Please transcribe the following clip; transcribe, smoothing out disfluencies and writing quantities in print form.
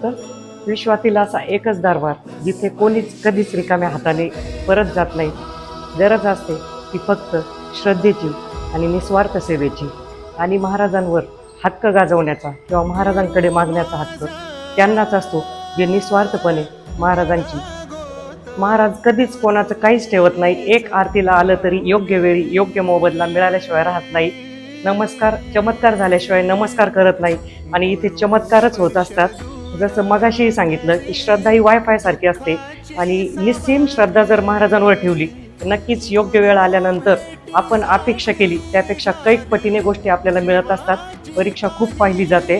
होतं, विश्वातील असा एकच दरबार जिथे कोणीच कधीच रिकाम्या हाताने परत जात नाही. गरज असते ती फक्त श्रद्धेची आणि निस्वार्थ सेवेची. आणि महाराजांवर हक्क गाजवण्याचा किंवा महाराजांकडे मागण्याचा हक्क त्यांनाच असतो जे निस्वार्थपणे महाराज कधीच कोणाचं काहीच ठेवत नाही. एक आरतीला आलं तरी योग्य वेळी योग्य मोबदला मिळाल्याशिवाय राहत नाही. चमत्कार झाल्याशिवाय नमस्कार करत नाही. आणि इथे चमत्कारच होत असतात. जसं मगाशीही सांगितलं की श्रद्धा ही वायफाय सारखी असते आणि निस्सीम श्रद्धा जर महाराजांवर ठेवली तर नक्कीच योग्य वेळ आल्यानंतर आपण अपेक्षा केली त्यापेक्षा कैक पटीने गोष्टी आपल्याला मिळत असतात. परीक्षा खूप पाहिली जाते.